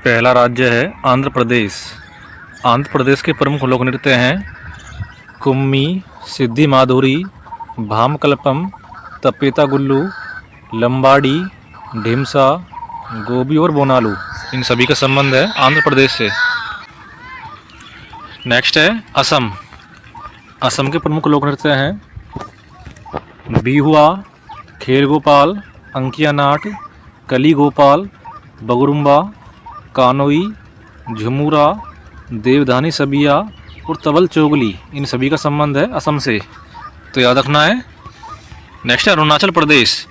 पहला राज्य है आंध्र प्रदेश। आंध्र प्रदेश के प्रमुख लोक नृत्य हैं कुम्मी, सिद्धि माधुरी, भामकलपम, तपेता गुल्लू, लंबाड़ी, ढिमसा, गोबी और बोनालू। इन सभी का संबंध है आंध्र प्रदेश से। नेक्स्ट है असम। असम के प्रमुख लोक नृत्य हैं बिहुआ, खेल गोपाल, अंकिया नाट, कली गोपाल, बगुरुम्बा, कानोई, झुमुरा, देवधानी सबिया और तवल चोगली। इन सभी का संबंध है असम से, तो याद रखना है। नेक्स्ट है अरुणाचल प्रदेश।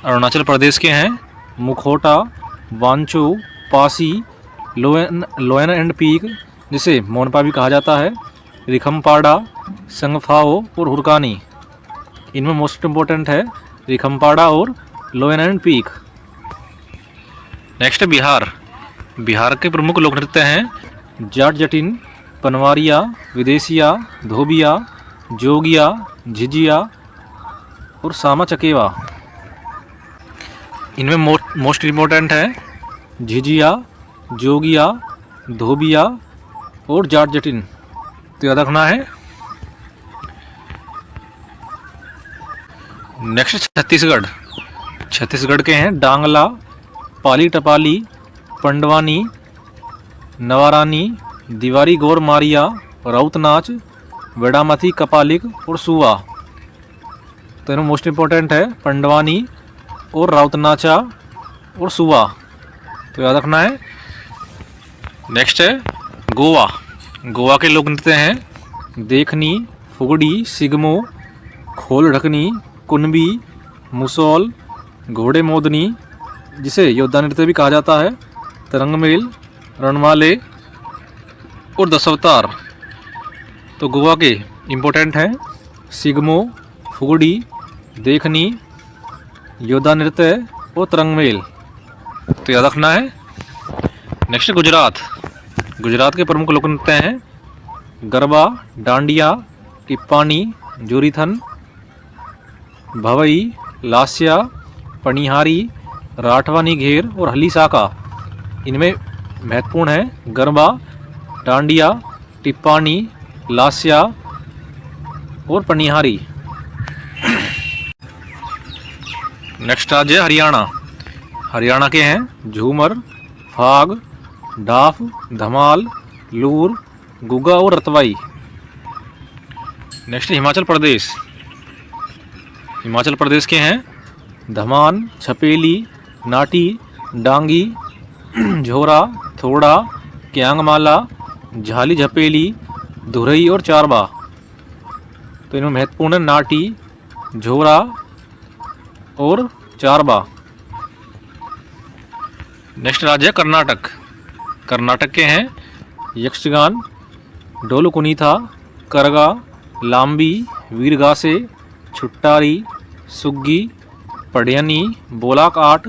अरुणाचल प्रदेश के हैं मुखोटा, वांचो, पासी, लोयन एंड पीक, जिसे मोनपा भी कहा जाता है, रिखमपाड़ा, संगफाओ और हुरकानी। इनमें मोस्ट इम्पोर्टेंट है रिखमपाड़ा और लोयन एंड पीक। नेक्स्ट है बिहार। बिहार के प्रमुख लोक नृत्य हैं जाट जटिन, पनवारिया, विदेशिया, धोबिया, जोगिया, झिझिया और सामा चकेवा। इनमें मोस्ट इम्पोर्टेंट है झिझिया, जोगिया, धोबिया और जाट जटिन, तो याद रखना है। नेक्स्ट छत्तीसगढ़। छत्तीसगढ़ के हैं डांगला, पाली टपाली, पंडवानी, नवारानी, दीवारी गौर मारिया, राउत नाच, वेडामथी कपालिक और सुवा। तो इनमें मोस्ट इम्पोर्टेंट है पंडवानी और राउत नाचा और सुवा, तो याद रखना है। नेक्स्ट है गोवा। गोवा के लोक नृत्य हैं देखनी, फुगड़ी, सिगमो, खोल ढकनी, कुनबी, मुसौल, घोड़े मोदनी, जिसे योद्धा नृत्य भी कहा जाता है, तरंगमेल, रणमाले और दशावतार। तो गोवा के इम्पोर्टेंट हैं सिगमो, फुगड़ी, देखनी, योद्धा नृत्य और तरंगमेल, तो याद रखना है। नेक्स्ट गुजरात। गुजरात के प्रमुख लोक नृत्य हैं गरबा, डांडिया, टिप्पानी, जोरीथन, भवई, लास्या, पनिहारी, राठवानी घेर और हली साका। इनमें महत्वपूर्ण है गरबा, डांडिया, टिप्पानी, लास्या और पनिहारी। नेक्स्ट राज्य है हरियाणा। हरियाणा के हैं झूमर, फाग, डाफ, धमाल, लूर, गुगा और रतवाई। नेक्स्ट हिमाचल प्रदेश। हिमाचल प्रदेश के हैं धमान, छपेली, नाटी, डांगी, झोरा, थोड़ा, क्यांगमाला, झाली झपेली, धुरई और चारबा। तो इनमें महत्वपूर्ण है नाटी, झोरा और चारबा। नेक्स्ट राज्य है कर्नाटक। कर्नाटक के हैं यक्षगान, डोलु कुनीथा, करगा, लांबी, वीरगासे, छुट्टारी, सुग्गी, पढ़ियनी, बोलाक आट,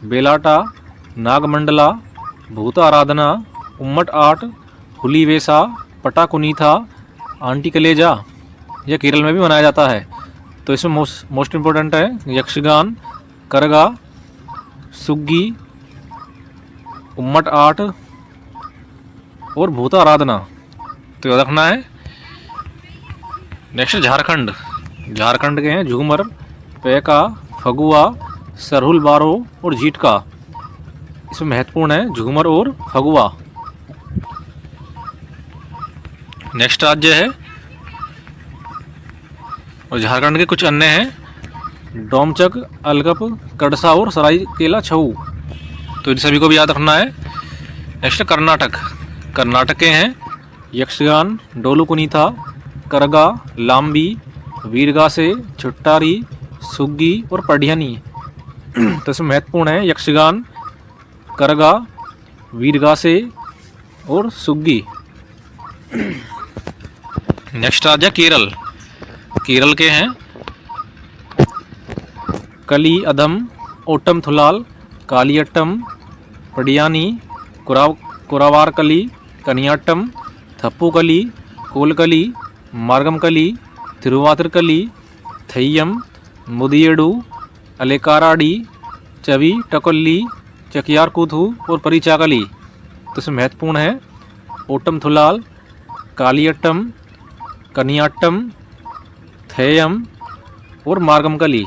बेलाटा, नागमंडला, भूता आराधना, उम्मट आट, हुली वेसा, पटा कुनीथा, आंटी कलेजा। यह केरल में भी मनाया जाता है। तो इसमें मोस्ट इम्पोर्टेंट है यक्षगान, करगा, सुग्गी, उम्मट आट और भूता आराधना, तो याद रखना है। नेक्स्ट झारखंड। झारखंड के हैं झूमर, पैका, फगुआ, सरहुल बारो और झीटका। इसमें महत्वपूर्ण है झूमर और फगुआ। नेक्स्ट राज्य है और झारखंड के कुछ अन्य हैं डोमचक, अलगप, कड़सा और सरायकेला छऊ, तो इन सभी को भी याद रखना है। नेक्स्ट कर्नाटक। कर्नाटक के हैं यक्षगान, डोलु कुनीथा, करगा, लांबी, वीरगासे, छुट्टारी, सुग्गी और पढ़ियनी। तो इसमें महत्वपूर्ण है यक्षगान, करगा, वीरगासे और सुग्गी। नेक्स्ट राज्य केरल। केरल के हैं कली अदम, ओटम थुलाल, कालियट्टम, पडियानी, कुरावारकली, कनियाट्टम, थप्पूकली, कोलकली, मार्गमकली, तिरुवातिरकली, थैयम, मुदियेडू, अलेकाराडी, चवी, टकोल्ली, चकियार कूथू और परिचाकली। तो इसमें महत्वपूर्ण है ओटम थुलाल, कालियट्टम, कनियाट्टम, थेयम और मार्गमकली।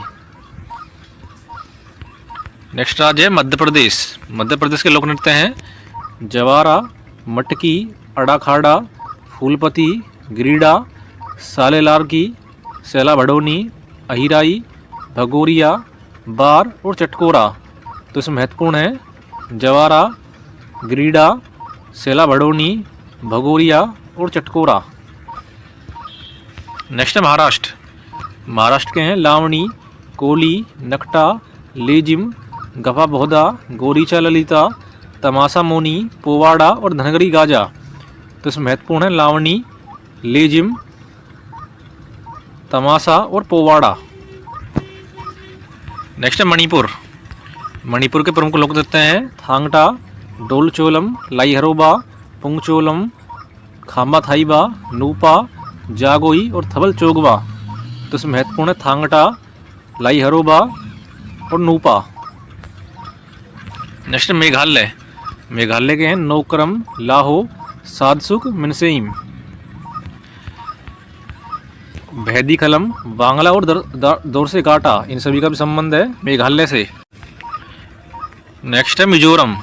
नेक्स्ट राज्य है मध्य प्रदेश। मध्य प्रदेश के लोक नृत्य हैं जवारा, मटकी, अड़ाखाड़ा, फूलपति, ग्रीडा, सालेलारकी, सैला भड़ोनी, अहिराई, भगोरिया, बार और चटकोरा। तो इसमें महत्वपूर्ण है जवारा, ग्रीडा, सैला भड़ोनी, भगोरिया और चटकोरा। नेक्स्ट है महाराष्ट्र। महाराष्ट्र के हैं लावणी, कोली, नकटा, लेजिम, गफा बहुधा, गोरीचा ललिता, तमाशा मोनी, पोवाड़ा और धनगरी गाजा। तो इसमें महत्वपूर्ण है लावणी, लेजिम, तमाशा और पोवाड़ा। नेक्स्ट है मणिपुर। मणिपुर के प्रमुख लोक नृत्य हैं थांगटा, डोलचोलम, लाईहरोबा, पुंगचोलम, खाम्बा थाईबा, नूपा, जागोई और थबल चोगवा। तो इसमें महत्वपूर्ण है थांगटा, लाईहरोबा और नूपा। नेक्स्ट मेघालय। मेघालय के हैं नोक्रम, लाहो, सादसुक, मिनसेइम, भैदीखलम, बांग्ला और दोरसे गाटा। इन सभी का भी संबंध है मेघालय से। नेक्स्ट है मिजोरम।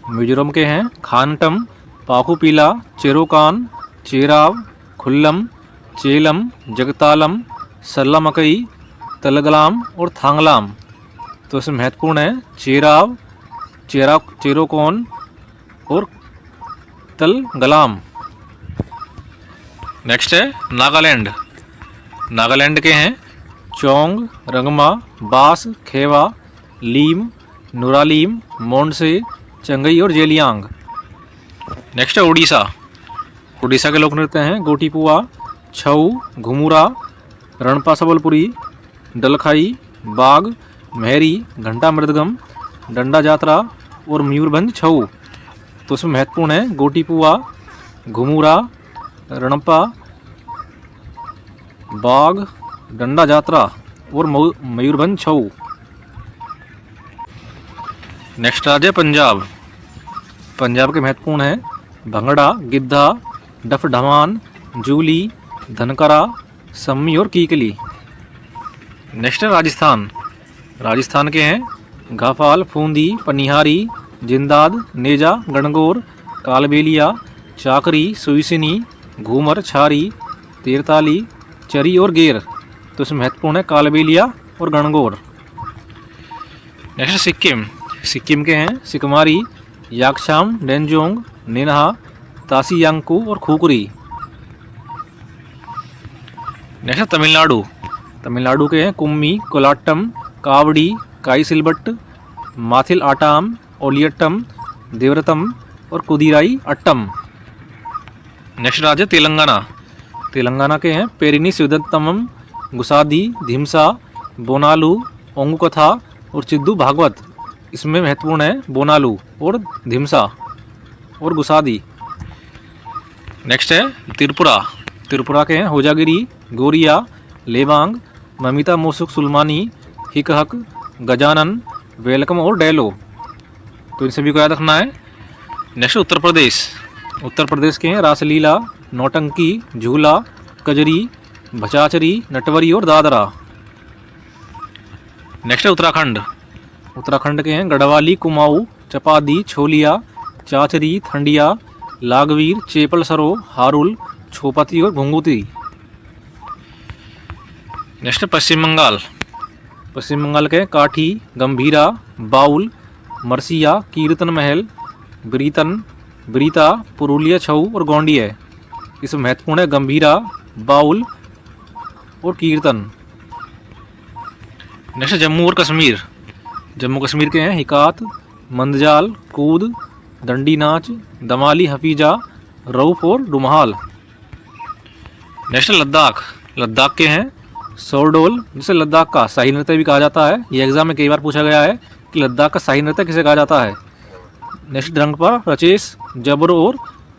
मिजोरम के हैं खानटम, पाकुपीला, चेरोकान, चेराव, खुल्लम, चेलम, जगतालम, सल्लामकई, तलगलाम और थांगलाम। तो इसमें महत्वपूर्ण है चेराव, चेरोकोन और तलगलाम। नेक्स्ट है नागालैंड। नागालैंड के हैं चोंग, रंगमा, बास, खेवा, लीम, नुरालीम, मोंडसे, चंगई और जेलियांग। नेक्स्ट है उड़ीसा। उड़ीसा के लोक नृत्य हैं गोटीपुआ, छऊ, घुमुरा, रणपा सबलपुरी, डलखाई, बाग, मेहरी, घंटा मृदगम, डंडा जात्रा और मयूरभंज छऊ। तो उसमें महत्वपूर्ण है गोटीपुआ, घुमुरा, रणपा, बाग, डंडा जात्रा और मयूरभंज छऊ। नेक्स्ट राज्य पंजाब। पंजाब के महत्वपूर्ण है भंगड़ा, गिद्धा, डफ ढमान, जूली, धनकरा, सम्मी और कीकली। नेक्स्ट है राजस्थान। राजस्थान के हैं घाफाल, फूंदी, पनिहारी, जिंदाद, नेजा, गणगौर, कालबेलिया, चाकरी, सुईसिनी, घूमर, छारी, तीरताली, चरी और गेर। तो इसमें महत्वपूर्ण है कालबेलिया और गणगौर। नेक्स्ट सिक्किम। सिक्किम के हैं सिकमारी, याकशाम, डेंजोंग, निनहा, तासीयांकू और खुकरी। नेक्स्ट तमिलनाडु। तमिलनाडु के हैं कुम्मी, कोलाट्टम, कावड़ी, काईसिलबट्ट, माथिल आटाम, ओलियट्टम, देवरतम और कुदिराई अट्टम। नेक्स्ट राज्य तेलंगाना। तेलंगाना के हैं पेरिनी सिवदत्तमम, गुसादी, धिमसा, बोनालू, ओंगुकथा और चिद्दू भागवत। इसमें महत्वपूर्ण है बोनालू और धिमसा और गुसादी। नेक्स्ट है त्रिपुरा। त्रिपुरा के हैं होजागिरी, गोरिया, लेबांग, ममिता मोसुक सुलमानी, हिकहक, गजानन, वेलकम और डेलो। तो इन सभी को याद रखना है। नेक्स्ट उत्तर प्रदेश। उत्तर प्रदेश के हैं रासलीला, नौटंकी, झूला, कजरी, भचाचरी, नटवरी और दादरा। नेक्स्ट है उत्तराखंड। उत्तराखंड के हैं गढ़वाली, कुमाऊँ, चपादी, छोलिया, चाचरी, थंडिया, लागवीर, चेपल सरो, हारुल, छोपती और घुंगुती। नेक्स्ट पश्चिम बंगाल। पश्चिम बंगाल के काठी, गंभीरा, बाउल, मरसिया, कीर्तन महल, ब्रीतन, ब्रीता, पुरुलिया छऊ और गोंडिया। इसमें महत्वपूर्ण है गंभीरा, बाउल और कीर्तन। नेक्स्ट जम्मू और कश्मीर। जम्मू कश्मीर के हैं हिकात, मंदजाल, कूद, दंडी नाच, दमाली, हफीजा, रऊफ और डुमहाल। नेक्स्ट लद्दाख। लद्दाख के हैं सोरडोल, जिसे लद्दाख का शाही नृत्य भी कहा जाता है। ये एग्जाम में कई बार पूछा गया है कि लद्दाख का शाही नृत्य किसे कहा जाता है। नेक्स्ट ड्रंगपा, रचेस, जबरो और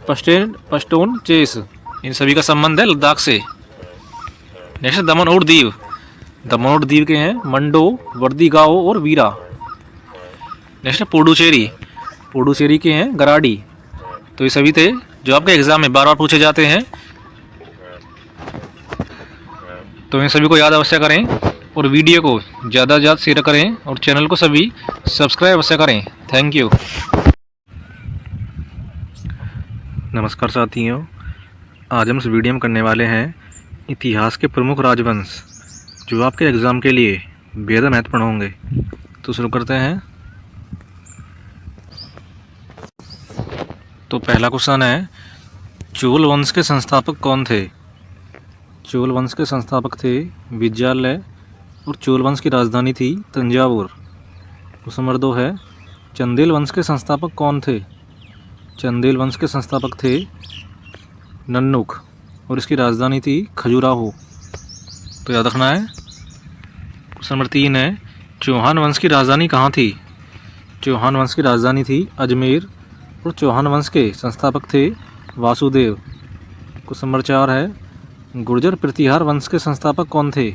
पश्तून चेस। इन सभी का संबंध है लद्दाख से। नेक्स्ट दमन और दीव। दमन और दीव के हैं मंडो, वर्दी गाओ और वीरा। नेक्स्ट पुडुचेरी। पुडुचेरी के हैं गराडी, तो ये सभी थे जो आपके एग्ज़ाम में बार बार पूछे जाते हैं। तो इन सभी को याद अवश्य करें और वीडियो को ज़्यादा से ज़्यादा शेयर करें और चैनल को सभी सब्सक्राइब अवश्य करें। Thank you. नमस्कार साथियों, आज हम इस वीडियो में करने वाले हैं इतिहास के प्रमुख राजवंश जो आपके एग्ज़ाम के लिए बेहद महत्वपूर्ण होंगे। तो शुरू करते हैं। तो पहला क्वेश्चन है, चोल वंश के संस्थापक कौन थे? चोल वंश के संस्थापक थे विजयालय और चोल वंश की राजधानी थी तंजावुर। क्वेश्चन नंबर 2 है, चंदेल वंश के संस्थापक कौन थे? चंदेल वंश के संस्थापक थे नन्नुक और इसकी राजधानी थी खजुराहो। तो याद रखना है। क्वेश्चन नंबर 3 है, चौहान वंश की राजधानी कहाँ थी? चौहान वंश की राजधानी थी अजमेर और चौहान वंश के संस्थापक थे वासुदेव। क्वेश्चन नंबर 4 है, गुर्जर प्रतिहार वंश के संस्थापक कौन थे?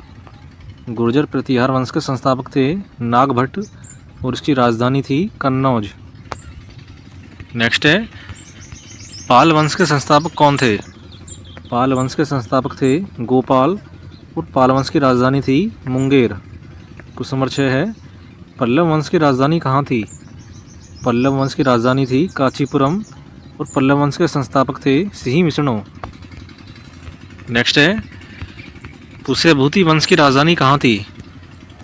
गुर्जर प्रतिहार वंश के संस्थापक थे नागभट्ट और इसकी राजधानी थी कन्नौज। नेक्स्ट है, पाल वंश के संस्थापक कौन थे? पाल वंश के संस्थापक थे गोपाल और पाल वंश की राजधानी थी मुंगेर। क्वेश्चन नंबर 6 है, पल्लव वंश की राजधानी कहाँ थी? पल्लव वंश की राजधानी थी कांचीपुरम और पल्लव वंश के संस्थापक थे सिंहमिशनो। नेक्स्ट है, पुष्यभूति वंश की राजधानी कहाँ थी?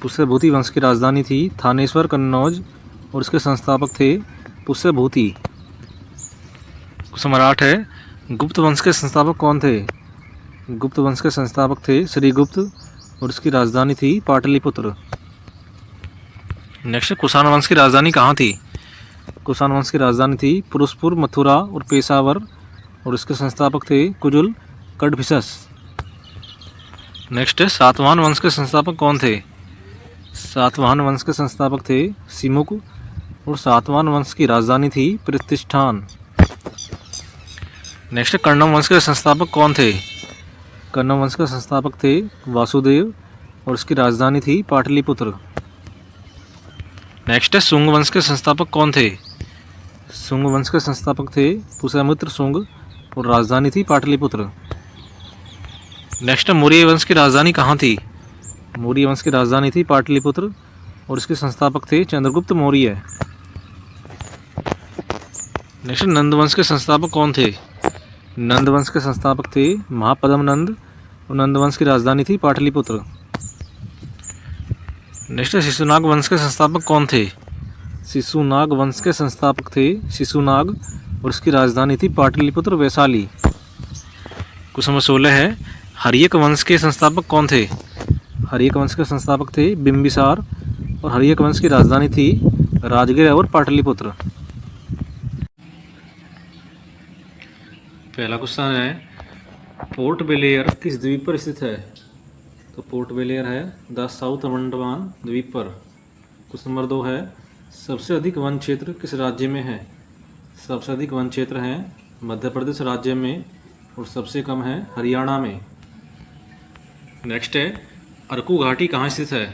पुष्यभूति वंश की राजधानी थी थानेश्वर कन्नौज और इसके संस्थापक थे पुष्यभूति। क्वेश्चन नंबर 8 है, गुप्त वंश के संस्थापक कौन थे? गुप्त वंश के संस्थापक थे श्रीगुप्त और इसकी राजधानी थी पाटलिपुत्र। नेक्स्ट, कुषाण वंश की राजधानी कहाँ थी? कुषाण वंश की राजधानी थी पुरुषपुर, मथुरा और पेशावर और इसके संस्थापक थे कुजुल कड़भिसस। नेक्स्ट है, सातवाहन वंश के संस्थापक कौन थे? सातवाहन वंश के संस्थापक थे सिमुक और सातवाहन वंश की राजधानी थी प्रतिष्ठान। नेक्स्ट, कर्णम वंश के संस्थापक कौन थे? कर्णम वंश के संस्थापक थे वासुदेव और इसकी राजधानी थी पाटलिपुत्र। नेक्स्ट है, शुंग वंश के संस्थापक कौन थे? शुंग वंश के संस्थापक थे पुष्यमित्र शुंग और राजधानी थी पाटलिपुत्र। नेक्स्ट, मौर्य वंश की राजधानी कहाँ थी? मौर्य वंश की राजधानी थी पाटलिपुत्र और इसके संस्थापक थे चंद्रगुप्त मौर्य। नेक्स्ट, नंद वंश के संस्थापक कौन थे? नंद वंश के संस्थापक थे महापद्म नंद और नंद वंश की राजधानी थी पाटलिपुत्र। नेक्स्ट, शिशुनाग वंश के संस्थापक कौन थे? शिशुनाग वंश के संस्थापक थे शिशुनाग और इसकी राजधानी थी पाटलिपुत्र वैशाली। क्वेश्चन नंबर 16 है, हर्यक वंश के संस्थापक कौन थे? हर्यक वंश के संस्थापक थे बिंबिसार और हर्यक वंश की राजधानी थी राजगीर और पाटलिपुत्र। पहला क्वेश्चन है, पोर्ट ब्लेयर किस द्वीप पर स्थित है? तो पोर्ट ब्लेयर है द साउथ अंडमान द्वीप पर। क्वेश्चन नंबर 2 है, सबसे अधिक वन क्षेत्र किस राज्य में है? सबसे अधिक वन क्षेत्र है मध्य प्रदेश राज्य में और सबसे कम है हरियाणा में। नेक्स्ट है, अरकू घाटी कहाँ स्थित है?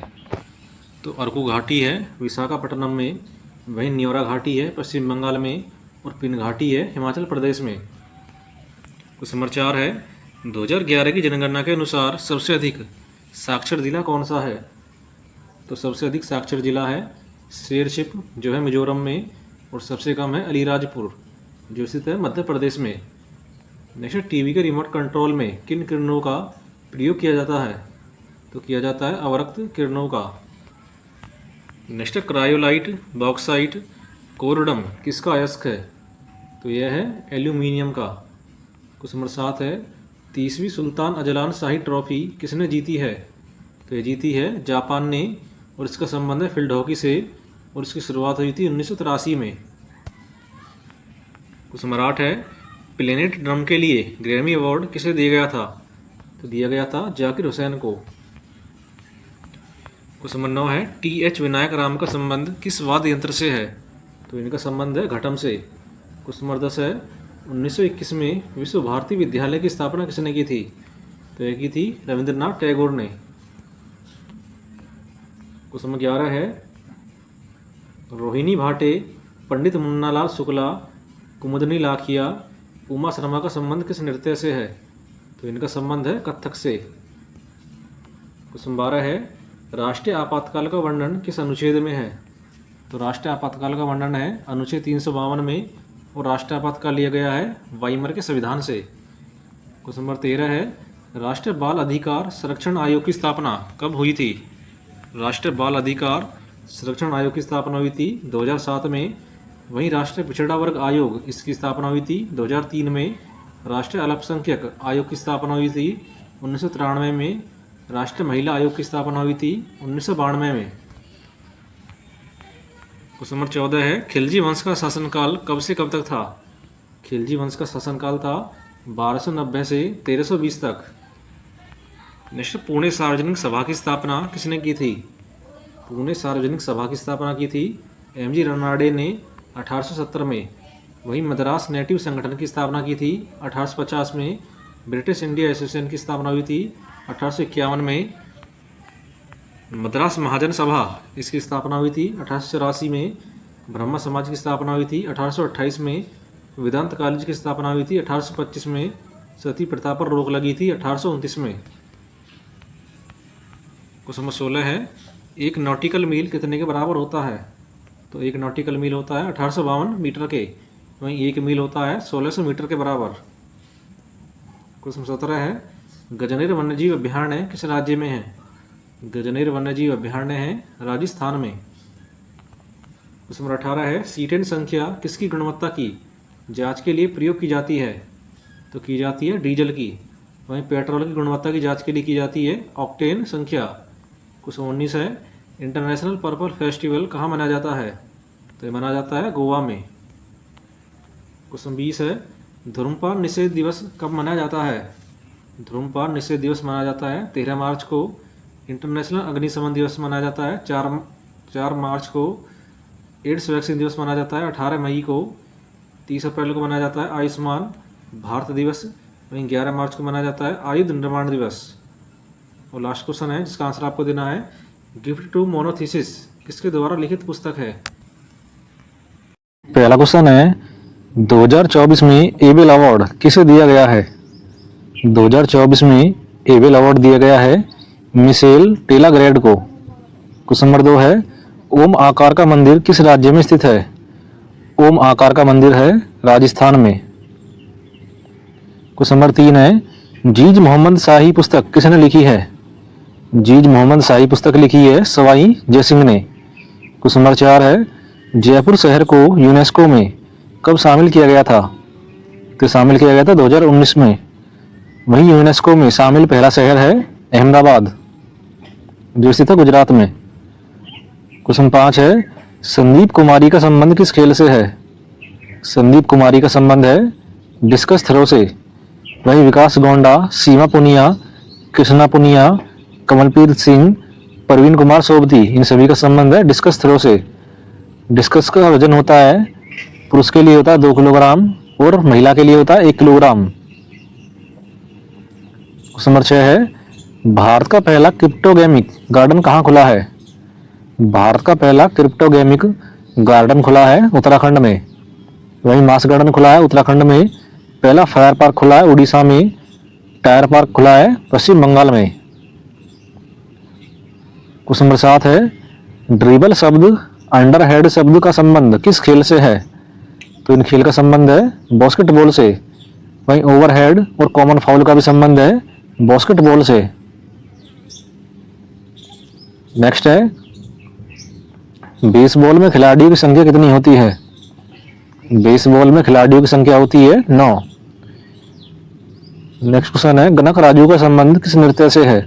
तो अरकू घाटी है विशाखापट्टनम में, वहीं न्योरा घाटी है पश्चिम बंगाल में और पिन घाटी है हिमाचल प्रदेश में। क्वेश्चन नंबर 4 है, 2011 की जनगणना के अनुसार सबसे अधिक साक्षर जिला कौन सा है? तो सबसे अधिक साक्षर जिला है शेरशिप जो है मिजोरम में और सबसे कम है अलीराजपुर जो स्थित है मध्य प्रदेश में। नेक्स्ट, टीवी के रिमोट कंट्रोल में किन किरणों का प्रयोग किया जाता है? तो किया जाता है अवरक्त किरणों का। नेक्स्ट, क्रायोलाइट, बॉक्साइट, कोरडम किसका अयस्क है? तो यह है एल्यूमिनियम का। क्वेश्चन नंबर 7 है, 30वीं सुल्तान अजलान शाही ट्रॉफी किसने जीती है? तो ये जीती है जापान ने और इसका संबंध है फील्ड हॉकी से और इसकी शुरुआत हुई थी 1983 में। क्वेश्चन नंबर 8 है, प्लेनेट ड्रम के लिए ग्रैमी अवार्ड किसे दिया गया था? तो दिया गया था जाकिर हुसैन को। क्वेश्चन नंबर 9 है, TH विनायक राम का संबंध किस वाद्य यंत्र से है? तो इनका संबंध है घटम से। क्वेश्चन नंबर 10 है, 1921 में विश्व भारती विद्यालय की स्थापना किसने की थी? तो यह की थी रविंद्रनाथ टैगोर ने। क्वेश्चन नंबर 11 है, रोहिणी भाटे, पंडित मुन्नालाल शुक्ला कुमुदनी लाखिया, उमा शर्मा का संबंध किस नृत्य से है? तो इनका संबंध है कथक से। क्वेश्चन 12 है, राष्ट्रीय आपातकाल का वर्णन किस अनुच्छेद में है? तो राष्ट्रीय आपातकाल का वर्णन है अनुच्छेद 352 में, और राष्ट्रीय आपातकाल लिया गया है वाइमर के संविधान से। क्वेश्चन नंबर 13 है, राष्ट्रीय बाल अधिकार संरक्षण आयोग की स्थापना कब हुई थी? राष्ट्रीय बाल अधिकार संरक्षण आयोग की स्थापना हुई थी 2007 में। वहीं राष्ट्रीय पिछड़ा वर्ग आयोग, इसकी स्थापना हुई थी 2003 में। राष्ट्रीय अल्पसंख्यक आयोग की स्थापना हुई थी 1993 में। राष्ट्रीय महिला आयोग की स्थापना हुई थी 1992 में। क्वेश्चन नंबर 14 है, खिलजी वंश का शासनकाल कब से कब तक था? खिलजी वंश का शासनकाल था 1290 से 1320 तक। नेक्स्ट, पुणे सार्वजनिक सभा की स्थापना किसने की थी? पुणे सार्वजनिक सभा की स्थापना की थी एम.जी. रनाडे ने 1870 में। वहीं मद्रास नेटिव संगठन की स्थापना की थी 1850 में। ब्रिटिश इंडिया एसोसिएशन की स्थापना हुई थी 1851 में। मद्रास महाजन सभा, इसकी स्थापना हुई थी 1884 में। ब्रह्म समाज की स्थापना हुई थी 1828 में। वेदांत कॉलेज की स्थापना हुई थी 1825 में। सती प्रथा पर रोक लगी थी 1829 में। क्वेश्चन नंबर 16 है, एक नॉटिकल मील कितने के बराबर होता है? तो एक नॉटिकल मील होता है 1852 मीटर के। वहीं एक मील होता है 1600 मीटर के बराबर। क्वेश्चन 17 है, गजनेर वन्यजीव अभयारण्य किस राज्य में है? गजनेर वन्यजीव अभयारण्य है राजस्थान में। क्वेश्चन नंबर 18 है, सीटेन संख्या किसकी गुणवत्ता की जांच के लिए प्रयोग की जाती है? तो की जाती है डीजल की। वहीं पेट्रोल की गुणवत्ता की जांच के लिए की जाती है ऑक्टेन संख्या। क्वेश्चन 19 है, इंटरनेशनल पर्पल फेस्टिवल कहाँ मनाया जाता है? तो ये मनाया जाता है गोवा में। क्वेश्चन 20 है, धूम्रपान निषेध दिवस कब मनाया जाता है? धूम्रपान निषेध दिवस मनाया जाता है 13 मार्च को। इंटरनेशनल अग्निशमन दिवस मनाया जाता है 4 मार्च को। एड्स वैक्सीन दिवस मनाया जाता है 18 मई को। 30 अप्रैल को मनाया जाता है आयुष्मान भारत दिवस। वहीं 11 मार्च को मनाया जाता है आयुध निर्माण दिवस। और लास्ट क्वेश्चन है जिसका आंसर आपको देना है, गिफ्ट टू मोनोथीसिस किसके द्वारा लिखित पुस्तक है? पहला क्वेश्चन है, 2024 में एबेल अवार्ड किसे दिया गया है? 2024 में एबेल अवार्ड दिया गया है मिशेल टेलाग्रेड को। क्वेश्चन नंबर 2 है, ओम आकार का मंदिर किस राज्य में स्थित है? ओम आकार का मंदिर है राजस्थान में। क्वेश्चन नंबर 3 है, जीज मोहम्मद शाही पुस्तक किसने लिखी है? जीज मोहम्मद शाही पुस्तक लिखी है सवाई जयसिंह ने। क्वेश्चन नंबर 4 है, जयपुर शहर को यूनेस्को में कब शामिल किया गया था? तो शामिल किया गया था 2019 में। वहीं यूनेस्को में शामिल पहला शहर है अहमदाबाद, जो स्थित है गुजरात में। क्वेश्चन 5 है, संदीप कुमारी का संबंध किस खेल से है? संदीप कुमारी का संबंध है डिस्कस थ्रो से। वहीं विकास गोंडा, सीमा पुनिया, कृष्णा पुनिया, कमलप्रीत सिंह, प्रवीण कुमार सोबती, इन सभी का संबंध है डिस्कस थ्रो से। डिस्कस का वजन होता है, पुरुष के लिए होता है 2 किलोग्राम और महिला के लिए होता है 1 किलोग्राम। क्वेश्चन नंबर 6 है, भारत का पहला क्रिप्टोगेमिक गार्डन कहाँ खुला है? भारत का पहला क्रिप्टोगेमिक गार्डन खुला है उत्तराखंड में। वहीं मास गार्डन खुला है उत्तराखंड में। पहला फायर पार्क खुला है उड़ीसा में। टायर पार्क खुला है पश्चिम बंगाल में। क्वेश्चन नंबर 7 है, ड्रिबल शब्द अंडरहेड शब्द का संबंध किस खेल से है? तो इन खेल का संबंध है बास्केटबॉल से। वहीं ओवरहेड और कॉमन फाउल का भी संबंध है बास्केटबॉल से। नेक्स्ट है, बेसबॉल में खिलाड़ियों की संख्या कितनी होती है? बेसबॉल में खिलाड़ियों की संख्या होती है 9। नेक्स्ट क्वेश्चन है, गणक राजू का संबंध किस नृत्य से है?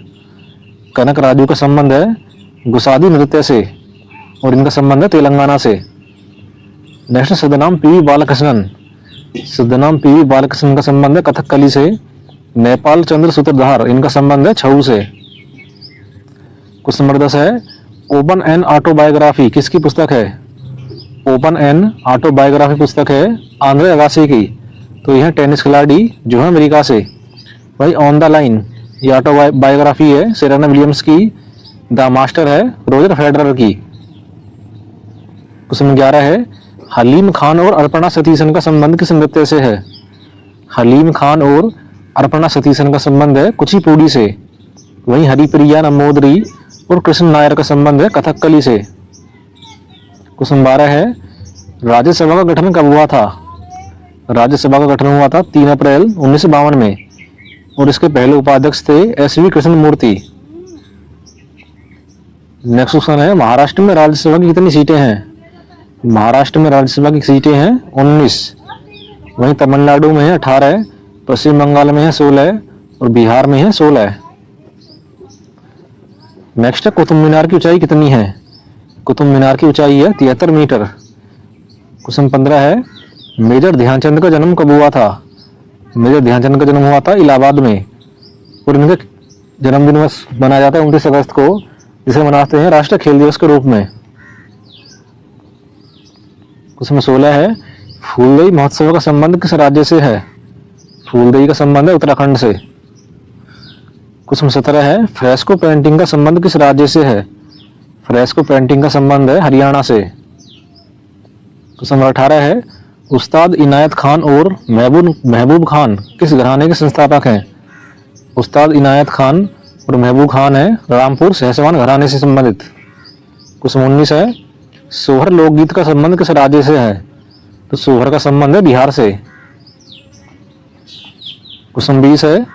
कनक राजू का संबंध है गुसादी नृत्य से और इनका संबंध है तेलंगाना से। Next, Siddhanam P Balakrishnan. Siddhanam P Balakrishnan का संबंध है कथकली से। नेपाल चंद्र सूत्रधार, इनका संबंध है छऊ से। क्वेश्चन नंबर 10 है, ओपन एन ऑटोबायोग्राफी किसकी पुस्तक है? ओपन एन ऑटोबायोग्राफी पुस्तक है आंद्रे अगासी की। तो यह टेनिस खिलाड़ी जो है अमेरिका से। भाई ऑन द लाइन ये ऑटोबायोग्राफी है सेरेना विलियम्स की। द मास्टर है रोजर फेडरर की। क्वेश्चन 11 है, हलीम खान और अर्पणा सतीशन का संबंध किस नृत्य से है? हलीम खान और अर्पणा सतीशन का संबंध है कुचिपुड़ी से। वहीं हरिप्रिया नंबूदरी और कृष्ण नायर का संबंध है कथकली से। क्वेश्चन 12 है, राज्यसभा का गठन कब हुआ था? राज्यसभा का गठन हुआ था 3 अप्रैल 1952 में और इसके पहले उपाध्यक्ष थे एस.वी. कृष्णमूर्ति। नेक्स्ट क्वेश्चन है, महाराष्ट्र में राज्यसभा की कितनी सीटें हैं? महाराष्ट्र में राज्यसभा की सीटें हैं 19। वहीं तमिलनाडु में है 18, पश्चिम बंगाल में है 16 और बिहार में है 16। नेक्स्ट है, कुतुब मीनार की ऊंचाई कितनी है? कुतुब मीनार की ऊंचाई है 73 मीटर। क्वेश्चन 15 है, मेजर ध्यानचंद का जन्म कब हुआ था? मेजर ध्यानचंद का जन्म हुआ था इलाहाबाद में और इनके जन्मदिन मनाया जाता है 29 अगस्त को, जिसे मनाते हैं राष्ट्रीय खेल दिवस के रूप में। क्वेश्चन 16 है, फूलदेई महोत्सव का संबंध किस राज्य से है? फूलदेई का संबंध है उत्तराखंड से। क्वेश्चन 17 है, फ्रेस्को पेंटिंग का संबंध किस राज्य से है? फ्रेस्को पेंटिंग का संबंध है हरियाणा से। क्वेश्चन 18 है, उस्ताद इनायत खान और महबूब खान किस घराने के संस्थापक हैं? उस्ताद इनायत खान और महबूब खान है रामपुर सहसवान घराने से संबंधित। क्वेश्चन 19 है, सोहर लोकगीत का संबंध किस राज्य से है? तो सोहर का संबंध है बिहार से। क्वेश्चन 20 है,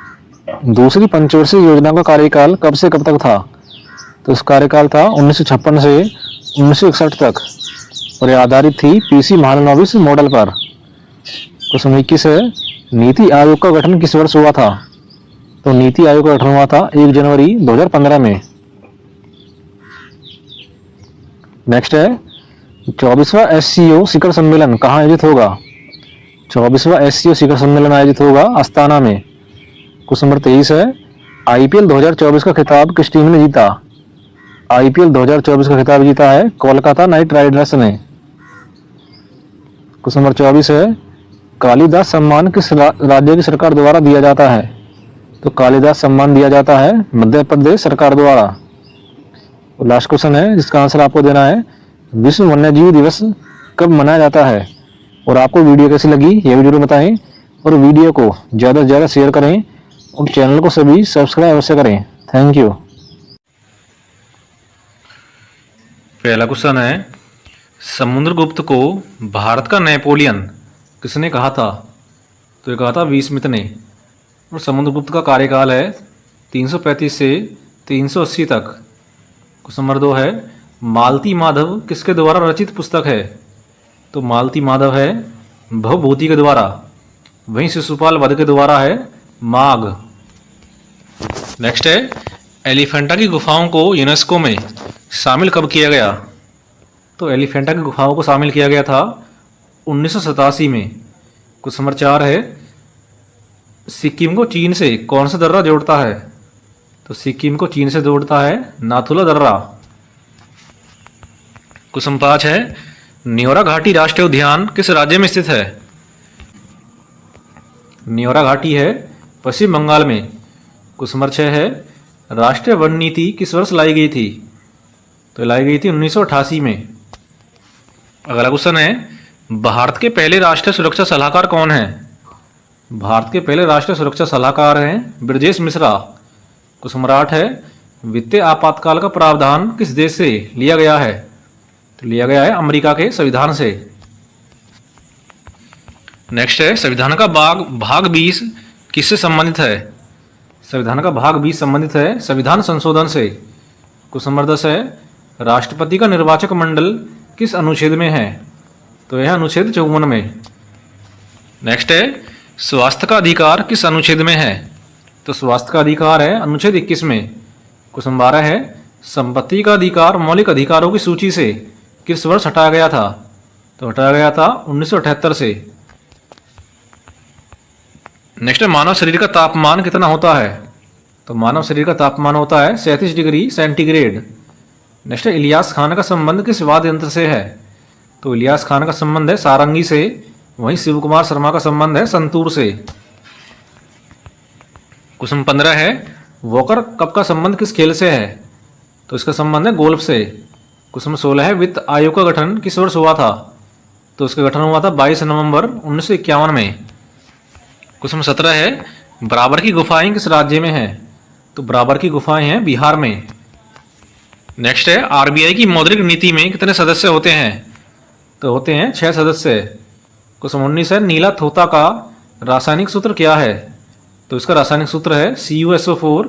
दूसरी पंचवर्षीय योजना का कार्यकाल कब से कब तक था? तो इस कार्यकाल था 1956 से 1961 तक और यह आधारित थी पीसी महालनोबिस मॉडल पर। क्वेश्चन 21 है, नीति आयोग का गठन किस वर्ष हुआ था? तो नीति आयोग का गठन हुआ था 1 जनवरी 2015 में। नेक्स्ट है, 24वां एससीओ शिखर सम्मेलन कहाँ आयोजित होगा? 24वां एससीओ शिखर सम्मेलन आयोजित होगा अस्ताना में। क्वेश्चन नंबर 23 है, आईपीएल 2024 का खिताब किस टीम ने जीता? आईपीएल 2024 का खिताब जीता है कोलकाता नाइट राइडर्स ने। क्वेश्चन नंबर 24 है, कालिदास सम्मान किस राज्य की सरकार द्वारा दिया जाता है? तो कालिदास सम्मान दिया जाता है मध्य प्रदेश सरकार द्वारा। और लास्ट क्वेश्चन है जिसका आंसर आपको देना है, विश्व वन्यजीव दिवस कब मनाया जाता है? और आपको वीडियो कैसी लगी ये भी जरूर बताएं और वीडियो को ज़्यादा से ज़्यादा शेयर करें और चैनल को सभी सब्सक्राइब अवश्य करें। Thank you. पहला क्वेश्चन है, समुद्रगुप्त को भारत का नेपोलियन किसने कहा था? तो ये कहा था विस्मित ने। और समुद्रगुप्त का कार्यकाल है 335 से 380 तक। क्वेश्चन नंबर 2 है, मालती माधव किसके द्वारा रचित पुस्तक है? तो मालती माधव है भवभूति के द्वारा। वहीं शिशुपाल वध के द्वारा है माघ। नेक्स्ट है, एलिफेंटा की गुफाओं को यूनेस्को में शामिल कब किया गया? तो एलिफेंटा की गुफाओं को शामिल किया गया था 1987 में। क्वेश्चन नंबर 4 है, सिक्किम को चीन से कौन सा दर्रा जोड़ता है? तो सिक्किम को चीन से जोड़ता है नाथुला दर्रा। क्वेश्चन 5 है, न्योरा घाटी राष्ट्रीय उद्यान किस राज्य में स्थित है? न्योरा घाटी है पश्चिम बंगाल में। क्वेश्चन नंबर 6 है, राष्ट्रीय वन नीति किस वर्ष लाई गई थी? तो लाई गई थी 1988 में। अगला क्वेश्चन है, भारत के पहले राष्ट्रीय सुरक्षा सलाहकार कौन है? भारत के पहले राष्ट्रीय सुरक्षा सलाहकार हैं ब्रजेश मिश्रा। क्वेश्चन नंबर 8 है, वित्तीय आपातकाल का प्रावधान किस देश से लिया गया है? तो लिया गया है अमेरिका के संविधान से। नेक्स्ट है, संविधान का भाग 20 किससे संबंधित है? संविधान का भाग 20 संबंधित है संविधान संशोधन से। क्वेश्चन नंबर 10 है, राष्ट्रपति का निर्वाचक मंडल किस अनुच्छेद में है? तो यह अनुच्छेद 54 में। नेक्स्ट है, स्वास्थ्य का अधिकार किस अनुच्छेद में है? तो स्वास्थ्य का अधिकार है अनुच्छेद 21 में। क्वेश्चन 12 है, संपत्ति का अधिकार मौलिक अधिकारों की सूची से किस वर्ष हटाया गया था? तो हटाया गया था 1978 से। नेक्स्ट है, मानव शरीर का तापमान कितना होता है? तो मानव शरीर का तापमान होता है 37 डिग्री सेंटीग्रेड। नेक्स्ट है, इलियास खान का संबंध किस वाद्य यंत्र से है? तो इलियास खान का संबंध है सारंगी से। वहीं शिव कुमार शर्मा का संबंध है संतूर से। क्वेश्चन 15 है, वॉकर कप का संबंध किस खेल से है? तो इसका संबंध है गोल्फ से। क्वेश्चन 16 है, वित्त आयोग का गठन किस वर्ष हुआ था? तो उसका गठन हुआ था 22 नवंबर 1951 में। क्वेश्चन 17 है, बराबर की गुफाएं किस राज्य में हैं? तो बराबर की गुफाएं हैं बिहार में। नेक्स्ट है, आरबीआई की मौद्रिक नीति में कितने सदस्य होते हैं? तो होते हैं 6 सदस्य। क्वेश्चन 19 है, नीला थोता का रासायनिक सूत्र क्या है? तो इसका रासायनिक सूत्र है CuSO4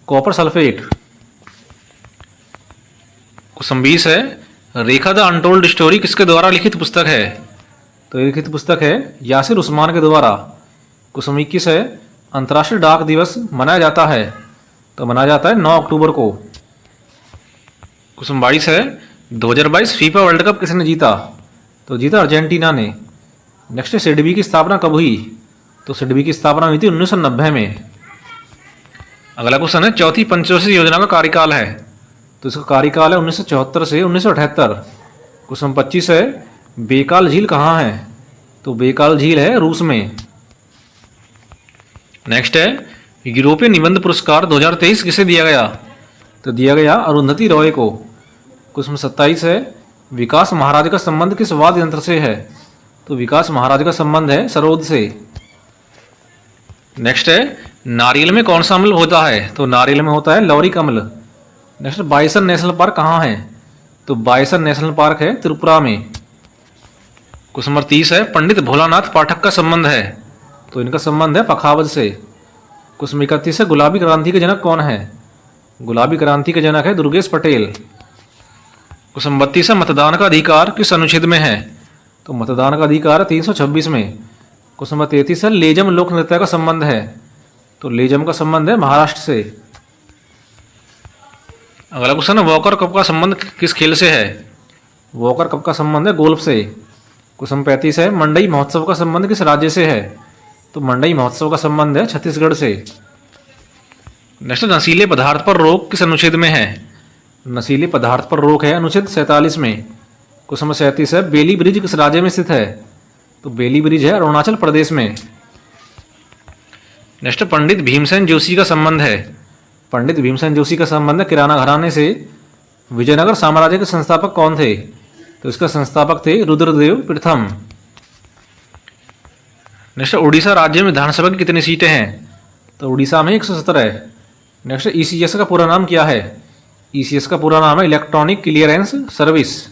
कॉपर सल्फेट। क्वेश्चन 20 है, रेखा द अनटोल्ड स्टोरी किसके द्वारा लिखित पुस्तक है? तो ये लिखित पुस्तक है यासिर उस्मान के द्वारा। क्वेश्चन 21 है, अंतर्राष्ट्रीय डाक दिवस मनाया जाता है? तो मनाया जाता है 9 अक्टूबर को। क्वेश्चन 22 है, 2022 फीफा वर्ल्ड कप किसने जीता? तो जीता अर्जेंटीना ने। नेक्स्ट है, सिडबी की स्थापना कब हुई? तो सिडबी की स्थापना हुई थी 1990 में। अगला क्वेश्चन है, चौथी पंचवर्षीय योजना का कार्यकाल है? तो इसका कार्यकाल है 1974 से 1978। क्वेश्चन 25 है, बेकाल झील कहाँ है? तो बेकाल झील है रूस में। नेक्स्ट है, यूरोपीय निबंध पुरस्कार 2023 किसे दिया गया? तो दिया गया अरुंधति रॉय को। क्वेश्चन 27 है, विकास महाराज का संबंध किस वाद्य यंत्र से है? तो विकास महाराज का संबंध है सरोद से। नेक्स्ट है, नारियल में कौन सा अम्ल होता है? तो नारियल में होता है लॉरिक अम्ल। नेक्स्ट, बाइसन नेशनल पार्क कहाँ है? तो बाइसन नेशनल पार्क है त्रिपुरा में। क्वेश्चन नंबर 30 है, पंडित भोलानाथ पाठक का संबंध है? तो इनका संबंध है पखावज से। क्वेश्चन 31 है, गुलाबी क्रांति के जनक कौन है? गुलाबी क्रांति के जनक है दुर्गेश पटेल। क्वेश्चन 32 है, मतदान का अधिकार किस अनुच्छेद में है? तो मतदान का अधिकार है 326 में। क्वेश्चन नंबर 33 है, लेजम लोक नृत्य का संबंध है? तो लेजम का संबंध है महाराष्ट्र से। अगला क्वेश्चन है, वॉकर कप का संबंध किस खेल से है? वॉकर कप का संबंध है गोल्फ से। क्वेश्चन 35 है, मंडई महोत्सव का संबंध किस राज्य से है? तो मंडई महोत्सव का संबंध है छत्तीसगढ़ से। नेक्स्ट, नशीले पदार्थ पर रोक किस अनुच्छेद में है? नशीले पदार्थ पर रोक है अनुच्छेद 47 में। क्वेश्चन नंबर 37 है, बेली ब्रिज किस राज्य में स्थित है? तो बेली ब्रिज है अरुणाचल प्रदेश में। नेक्स्ट, पंडित भीमसेन जोशी का संबंध है? पंडित भीमसेन जोशी का संबंध है किराना घराने से। विजयनगर साम्राज्य के संस्थापक कौन थे? तो इसका संस्थापक थे रुद्रदेव प्रथम। नेक्स्ट, उड़ीसा राज्य में विधानसभा की कितनी सीटें हैं? तो उड़ीसा में 117 है। नेक्स्ट, ईसीएस का पूरा नाम क्या है? ईसीएस का पूरा नाम है इलेक्ट्रॉनिक क्लियरेंस सर्विस।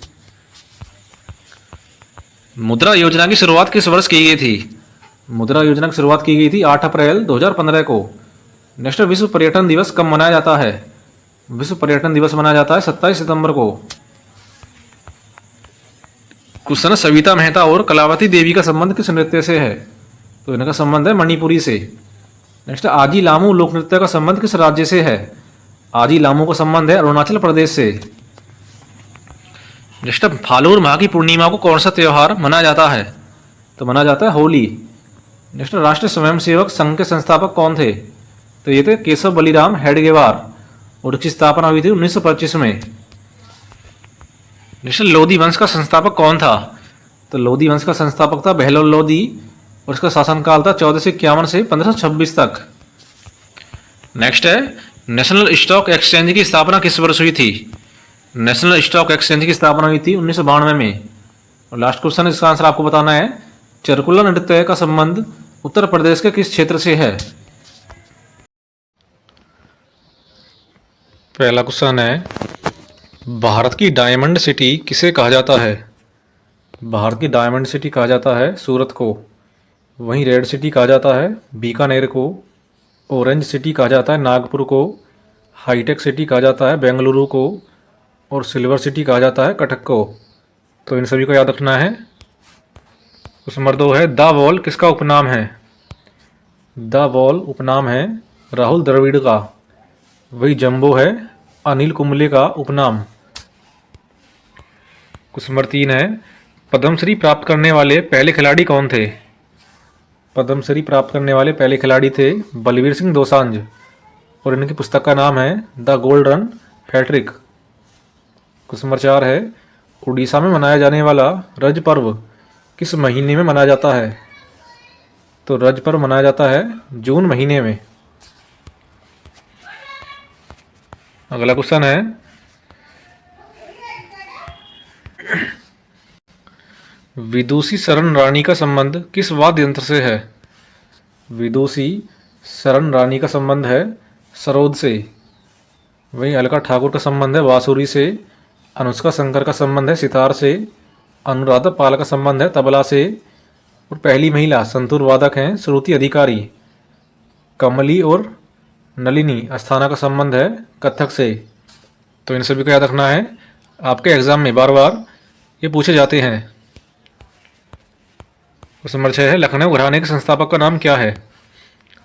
मुद्रा योजना की शुरुआत किस वर्ष की गई थी? मुद्रा योजना की शुरुआत की गई थी 8 अप्रैल 2015 को। नेक्स्ट, विश्व पर्यटन दिवस कब मनाया जाता है? विश्व पर्यटन दिवस मनाया जाता है 27 सितंबर को। क्वेश्चन, सविता मेहता और कलावती देवी का संबंध किस नृत्य से है? तो इनका संबंध है मणिपुरी से। नेक्स्ट, आजी लामू लोक नृत्य का संबंध किस राज्य से है? आजी लामू का संबंध है अरुणाचल प्रदेश से। नेक्स्ट, फालूर माह की पूर्णिमा को कौन सा त्योहार मनाया जाता है? तो मनाया जाता है होली। नेक्स्ट, राष्ट्रीय स्वयंसेवक संघ के संस्थापक कौन थे? तो ये थे केशव बलिराम हेडगेवार और इसकी स्थापना हुई थी 1925 में। नेक्स्ट, लोधी वंश का संस्थापक कौन था? तो लोधी वंश का संस्थापक था बहलोल लोधी और इसका शासनकाल था 1451 से 1526 तक। नेक्स्ट है, नेशनल स्टॉक एक्सचेंज की स्थापना किस वर्ष हुई थी? नेशनल स्टॉक एक्सचेंज की स्थापना हुई थी 1992 में। और लास्ट क्वेश्चन, इसका आंसर आपको बताना है, चरकुला नृत्य का संबंध उत्तर प्रदेश के किस क्षेत्र से है? पहला क्वेश्चन है, भारत की डायमंड सिटी किसे कहा जाता है? भारत की डायमंड सिटी कहा जाता है सूरत को। वहीं रेड सिटी कहा जाता है बीकानेर को। ऑरेंज सिटी कहा जाता है नागपुर को। हाईटेक सिटी कहा जाता है बेंगलुरु को। और सिल्वर सिटी कहा जाता है कटक को। तो इन सभी को याद रखना है। क्वेश्चन नंबर 2 है, द वॉल किसका उपनाम है? द वॉल उपनाम है राहुल द्रविड़ का। वही जंबो है अनिल कुंबले का उपनाम। क्वेश्चन नंबर 3 है, पद्मश्री प्राप्त करने वाले पहले खिलाड़ी कौन थे? पद्मश्री प्राप्त करने वाले पहले खिलाड़ी थे बलवीर सिंह दोसांझ और इनकी पुस्तक का नाम है द गोल्डन फैट्रिक। क्वेश्चन नंबर 4 है, उड़ीसा में मनाया जाने वाला रज पर्व किस महीने में मनाया जाता है? तो रज पर्व मनाया जाता है जून महीने में। अगला क्वेश्चन है, विदुषी शरण रानी का संबंध किस वाद्य यंत्र से है? विदुषी शरण रानी का संबंध है सरोद से। वहीं अलका ठाकुर का संबंध है बांसुरी से। अनुष्का शंकर का संबंध है सितार से। अनुराधा पाल का संबंध है तबला से। और पहली महिला संतूर वादक हैं श्रुति अधिकारी। कमली और नलिनी अस्थाना का संबंध है कथक से। तो इन सभी को याद रखना है, आपके एग्जाम में बार बार ये पूछे जाते हैं। क्वेश्चन नंबर 6 है, लखनऊ घराने के संस्थापक का नाम क्या है?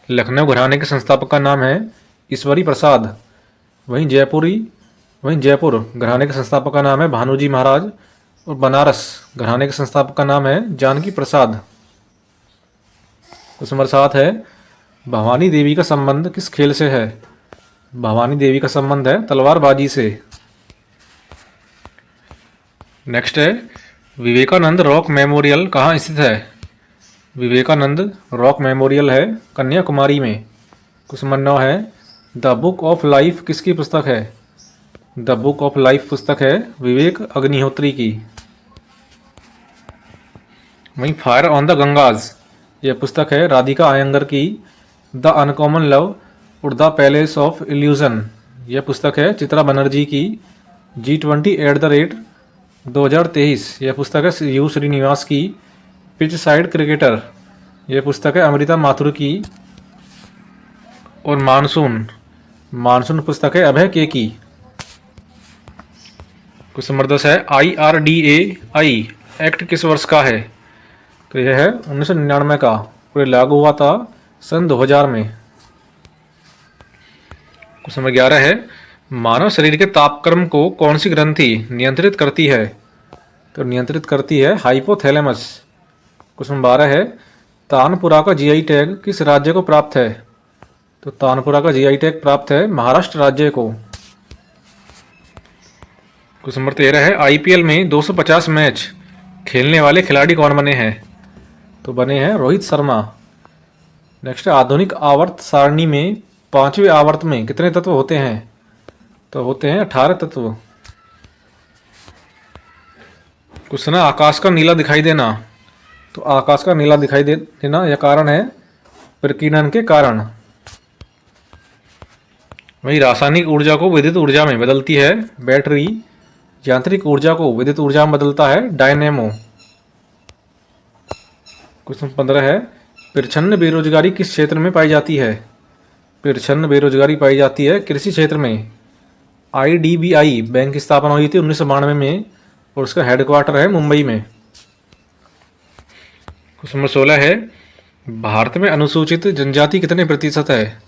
लखनऊ घराने के संस्थापक का नाम है ईश्वरी प्रसाद। वहीं जयपुर घराने के संस्थापक का नाम है भानुजी महाराज। और बनारस घराने के संस्थापक का नाम है जानकी प्रसाद। क्वेश्चन नंबर 7 है, भवानी देवी का संबंध किस खेल से है? भवानी देवी का संबंध है तलवारबाजी से। नेक्स्ट है, विवेकानंद रॉक मेमोरियल कहाँ स्थित है? विवेकानंद रॉक मेमोरियल है कन्याकुमारी में। क्वेश्चन नंबर 9 है, द बुक ऑफ लाइफ किसकी पुस्तक है? द बुक ऑफ लाइफ पुस्तक है विवेक अग्निहोत्री की। वहीं फायर ऑन द गंगाज यह पुस्तक है राधिका आयंगर की। द अनकॉमन लव और द पैलेस ऑफ इल्यूजन यह पुस्तक है चित्रा बनर्जी की। G20@2023 यह पुस्तक है यू श्रीनिवास की। पिच साइड क्रिकेटर यह पुस्तक है अमृता माथुर की। और मानसून पुस्तक है अभय के की। क्वेश्चन नंबर 10 है, IRDAI एक्ट किस वर्ष का है? तो यह है 1999 का और यह लागू हुआ था सन 2000 में। क्वेश्चन नंबर 11 है, मानव शरीर के तापक्रम को कौन सी ग्रंथि नियंत्रित करती है? तो नियंत्रित करती है हाइपोथैलेमस। क्वेश्चन नंबर 12 है, तानपुरा का GI टैग किस राज्य को प्राप्त है? तो तानपुरा का GI टैग प्राप्त है महाराष्ट्र राज्य को। क्वेश्चन नंबर 13 है, IPL में 250 मैच खेलने वाले खिलाड़ी कौन बने हैं? तो बने हैं रोहित शर्मा। नेक्स्ट, आधुनिक आवर्त सारणी में 5वें आवर्त में कितने तत्व होते हैं? तो होते हैं 18 तत्व। क्वेश्चन है, आकाश का नीला दिखाई देना। तो आकाश का नीला दिखाई देना यह कारण है प्रकीर्णन के कारण। वही रासायनिक ऊर्जा को विद्युत ऊर्जा में बदलती है बैटरी। यांत्रिक ऊर्जा को विद्युत ऊर्जा में बदलता है डायनेमो। क्वेश्चन 15 है, प्रच्छन्न बेरोजगारी किस क्षेत्र में पाई जाती है? प्रच्छन्न बेरोजगारी पाई जाती है कृषि क्षेत्र में। IDBI बैंक की स्थापना हुई थी 1992 में और उसका हेडक्वार्टर है मुंबई में। क्वेश्चन नंबर 16 है, भारत में अनुसूचित जनजाति कितने प्रतिशत है?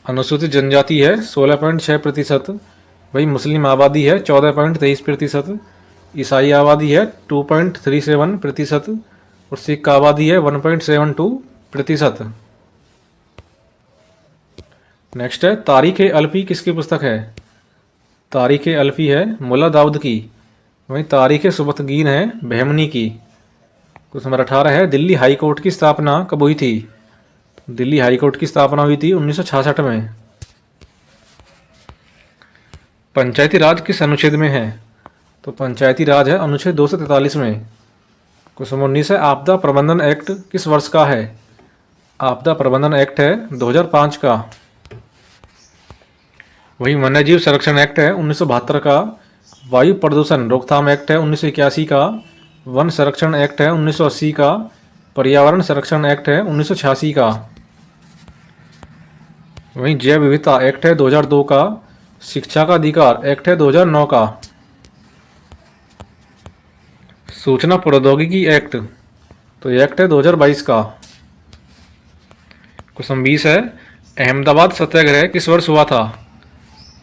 अनुसूचित जनजाति है 16.6%। वही मुस्लिम आबादी है 14.23%। ईसाई आबादी है 2.37% और सिख आबादी है 1.72%। नेक्स्ट है, तारीख अल्फी किसकी पुस्तक है? तारीख अल्फी है मुल्ला दाऊद की। वहीं तारीख सुबतगीन है बहमनी की। क्वेश्चन नंबर 18 है, दिल्ली हाई कोर्ट की स्थापना कब हुई थी? दिल्ली हाई कोर्ट की स्थापना हुई थी 1966 में। पंचायती राज किस अनुच्छेद में है? तो पंचायती राज है अनुच्छेद 243 में। क्वेश्चन नंबर 19 है, आपदा प्रबंधन एक्ट किस वर्ष का है? आपदा प्रबंधन एक्ट है 2005 का। वही वन्यजीव संरक्षण एक्ट है 1972 का। वायु प्रदूषण रोकथाम एक्ट है 1981 का। वन संरक्षण एक्ट है 1980 का। पर्यावरण संरक्षण एक्ट है 1986 का। वहीं जैव विविधता एक्ट है 2002 का। शिक्षा का अधिकार एक्ट है 2009 का। सूचना प्रौद्योगिकी एक्ट तो एक्ट है 2022 का। क्वेश्चन 20 है, अहमदाबाद सत्याग्रह किस वर्ष हुआ था?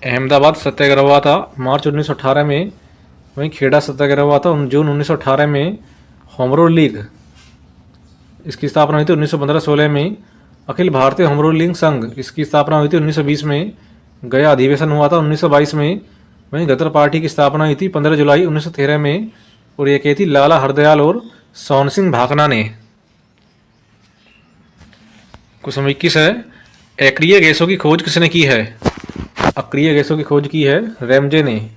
अहमदाबाद सत्याग्रह हुआ था मार्च 1918 में। वहीं खेड़ा सत्याग्रह हुआ था जून 1918 में। होम रूल लीग इसकी स्थापना हुई थी 1915-16 में। Akhil Bharatiya home rule league संघ इसकी स्थापना हुई थी 1920 में। गया अधिवेशन हुआ था 1922 में। वहीं गदर पार्टी की स्थापना हुई थी 15 जुलाई 1913 में और ये की थी लाला हरदयाल और सोन सिंह भाकना ने। क्वेश्चन 21 है, अक्रिय गैसों की खोज किसने की है? अक्रिय गैसों की खोज की है रैमजे ने।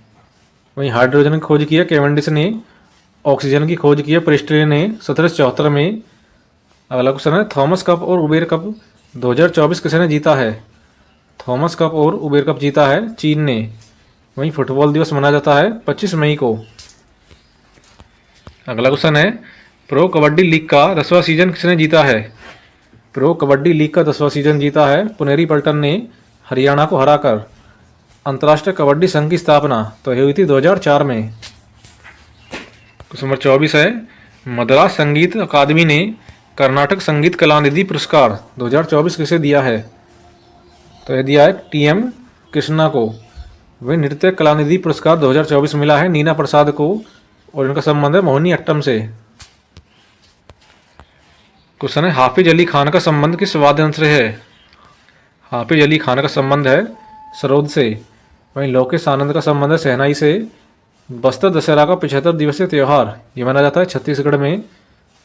वहीं हाइड्रोजन की खोज की है कैवेंडिश ने ऑक्सीजन की खोज की है प्रिस्टले ने 1774 में। अगला क्वेश्चन है थॉमस कप और उबेर कप 2024 किसने जीता है? थॉमस कप और उबेर कप जीता है चीन ने। वहीं फुटबॉल दिवस मनाया जाता है 25 मई को। अगला क्वेश्चन है प्रो कबड्डी लीग का 10वां सीजन किसने जीता है? प्रो कबड्डी लीग का 10वां सीजन जीता है पुनेरी पल्टन ने हरियाणा को हराकर। अंतर्राष्ट्रीय कबड्डी संघ की स्थापना तो हुई थी 2004 में। क्वेश्चन नंबर 24 है मद्रास संगीत अकादमी ने कर्नाटक संगीत कलानिधि पुरस्कार 2024 किसे दिया है? तो यह दिया है टीएम कृष्णा को। वही नृत्य कलानिधि पुरस्कार 2024 मिला है नीना प्रसाद को और इनका संबंध है मोहिनी अट्टम से। क्वेश्चन है हाफिज अली खान का संबंध किस वाद्य यंत्र से है? हाफिज अली खान का संबंध है सरोद से। वहीं लोकेश आनंद का संबंध है शहनाई से। बस्तर दशहरा का 75 दिवसीय त्यौहार ये मनाया जाता है छत्तीसगढ़ में।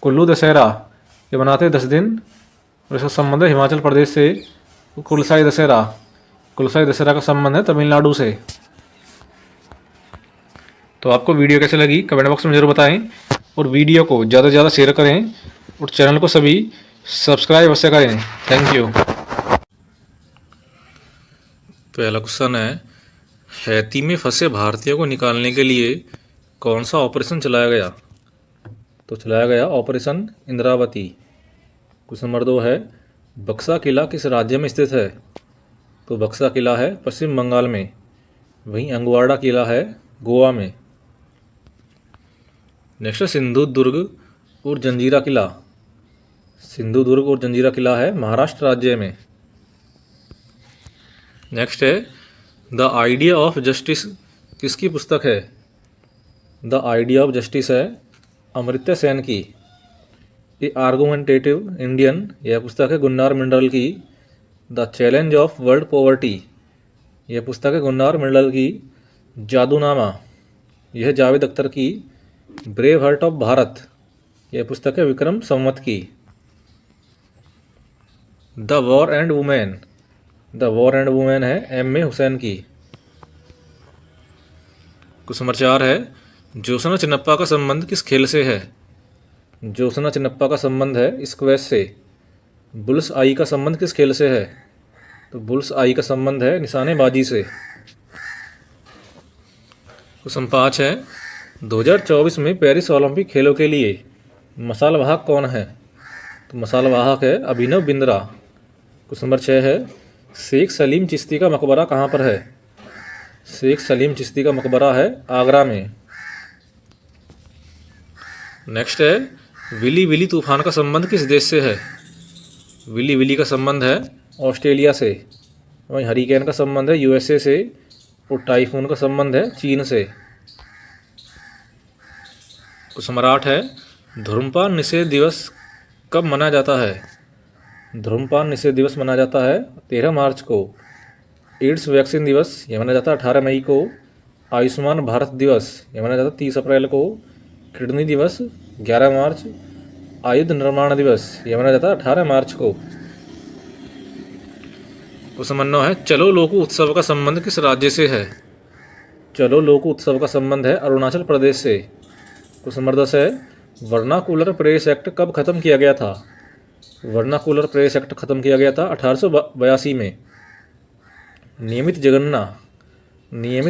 कुल्लू दशहरा ये मनाते हैं 10 दिन और इसका संबंध है हिमाचल प्रदेश से। कुलसाई दशहरा का संबंध है तमिलनाडु से। तो आपको वीडियो कैसे लगी कमेंट बॉक्स में जरूर बताएं और वीडियो को ज़्यादा से ज़्यादा शेयर करें और चैनल को सभी सब्सक्राइब अवश्य करें। Thank you. पहला क्वेश्चन है हैती में फंसे भारतीयों को निकालने के लिए कौन सा ऑपरेशन चलाया गया? तो चलाया गया ऑपरेशन इंद्रावती। क्वेश्चन नंबर 2 है बक्सा किला किस राज्य में स्थित है? तो बक्सा किला है पश्चिम बंगाल में। वहीं अंगवाड़ा किला है गोवा में। नेक्स्ट है सिंधु दुर्ग और जंजीरा किला है महाराष्ट्र राज्य में। नेक्स्ट है द आइडिया ऑफ जस्टिस किसकी पुस्तक है? द आइडिया ऑफ जस्टिस है अमर्त्य सेन की। ए आर्गुमेंटेटिव इंडियन यह पुस्तक है गुन्नार मंडल की। The challenge of world poverty यह पुस्तक है गुन्नार मंडल की। जादूनामा यह जावेद अख्तर की। ब्रेव हार्ट ऑफ भारत यह पुस्तक है विक्रम संवत की। द वॉर एंड वुमेन है एम ए हुसैन की। क्वेश्चन नंबर 4 है ज्योत्सना चिन्नप्पा का संबंध किस खेल से है? ज्योत्सना चिन्नप्पा का संबंध है स्क्वैश से। बुल्स आई का संबंध किस खेल से है? तो बुल्स आई का संबंध है निशानेबाजी से। क्वेश्चन 5 है 2024 में पेरिस ओलंपिक खेलों के लिए मसाल वाहक कौन है? तो मसाल वाहक है अभिनव बिंद्रा। क्वेश्चन नंबर 6 है शेख सलीम चिश्ती का मकबरा कहाँ पर है? शेख सलीम चिश्ती का मकबरा है आगरा में। नेक्स्ट है विली विली तूफान का संबंध किस देश से है? विली विली का संबंध है ऑस्ट्रेलिया से। वहीं हरिकेन का संबंध है यूएसए से और टाइफून का संबंध है चीन से। क्वेश्चन नंबर 8 है धूम्रपान निषेध दिवस कब मनाया जाता है? धूम्रपान निषेध दिवस मनाया जाता है 13 मार्च को। एड्स वैक्सीन दिवस यह मनाया जाता है 18 मई को। आयुष्मान भारत दिवस यह मनाया जाता है 30 अप्रैल को। किडनी दिवस 11 मार्च। आयुध निर्माण दिवस यह मनाया जाता है 18 मार्च को। क्वेश्चन नंबर 9 है चलो लोकू उत्सव का संबंध किस राज्य से है? चलो लोकू उत्सव का संबंध है अरुणाचल प्रदेश से। क्वेश्चन नंबर 10 है वर्नाकुलर प्रेस एक्ट कब खत्म किया गया था? वर्नाकुलर प्रेस एक्ट खत्म किया गया था 1882 में। नियमित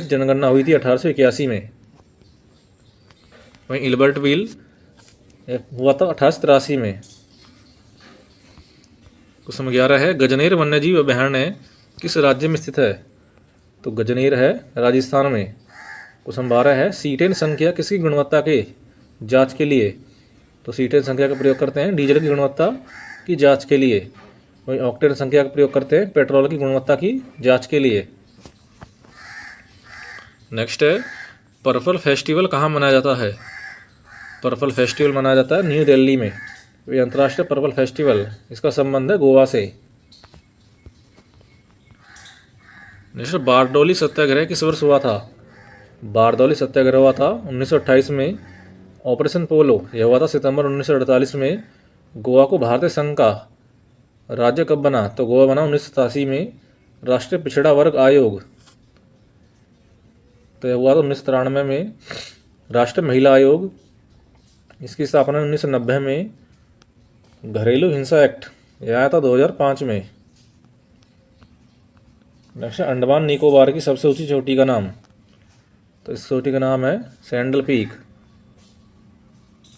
जनगणना हुई थी 1881 में। वहीं इल्बर्ट विल हुआ था 1883 में। क्वेश्चन नंबर 11 है गजनेर वन्यजीव अभयारण्य किस राज्य में स्थित है? तो गजनेर है राजस्थान में। क्वेश्चन 12 है सीटेन संख्या किसकी गुणवत्ता के जांच के लिए? तो सीटेन संख्या का प्रयोग करते हैं डीजल की गुणवत्ता की जांच के लिए। वहीं ऑक्टेन संख्या का प्रयोग करते हैं पेट्रोल की गुणवत्ता की जांच के लिए। नेक्स्ट है पर्पल फेस्टिवल कहाँ मनाया जाता है? पर्पल फेस्टिवल मनाया जाता है न्यू दिल्ली में। ये अंतर्राष्ट्रीय पर्पल फेस्टिवल इसका संबंध है गोवा से। नेक्स्ट बारडोली सत्याग्रह किस वर्ष हुआ था? बारडोली सत्याग्रह हुआ था 1928 में। ऑपरेशन पोलो यह हुआ था सितंबर 1948 में। गोवा को भारतीय संघ का राज्य कब बना? तो गोवा बना 1987 में। राष्ट्रीय पिछड़ा वर्ग आयोग तो यह हुआ था 1993 में। राष्ट्रीय महिला आयोग इसकी स्थापना 1990 में। घरेलू हिंसा एक्ट यह आया था 2005 में। नेक्स्ट है अंडमान निकोबार की सबसे ऊंची चोटी का नाम। तो इस चोटी का नाम है सैंडल पीक।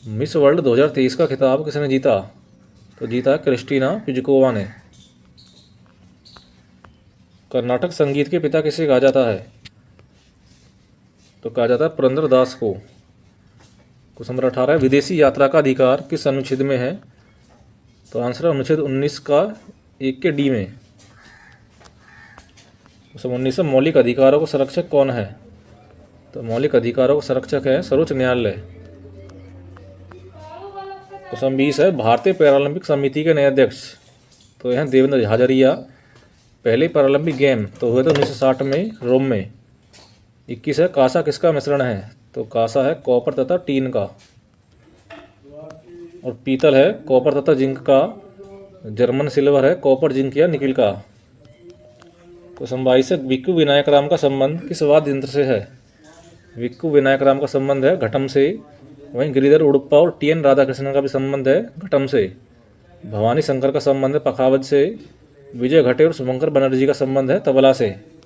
मिस वर्ल्ड 2023 का खिताब किसने जीता? तो जीता क्रिस्टीना पिजकोवा ने। कर्नाटक संगीत के पिता किसे कहा जाता है? तो कहा जाता है पुरंदर दास को। क्वेश्चन नंबर 18 है विदेशी यात्रा का अधिकार किस अनुच्छेद में है? तो आंसर है अनुच्छेद 19 का 1 के डी में। क्वेश्चन 19 है मौलिक अधिकारों का संरक्षक कौन है? तो मौलिक अधिकारों का संरक्षक है सर्वोच्च न्यायालय। क्वेश्चन 20 है भारतीय पैरालंपिक समिति के नए अध्यक्ष। तो यह देवेंद्र झाझरिया। पहले पैरालंपिक गेम तो हुए थे 1960 में रोम में। 21 है कांसा किसका मिश्रण है? तो कांसा है कॉपर तथा टीन का। और पीतल है कॉपर तथा जिंक का। जर्मन सिल्वर है कॉपर जिंक या निकिल का। क्वेश्चन 22 है विक्कू विनायक राम का संबंध किस वाद्य यंत्र से है? विक्कू विनायक राम का संबंध है घटम से। वहीं गिरिधर उड़प्पा और टी.एन. राधाकृष्णन का भी संबंध है घटम से। भवानी शंकर का संबंध है पखावज से। विजय घटे और शुभंकर बनर्जी का संबंध है तबला से।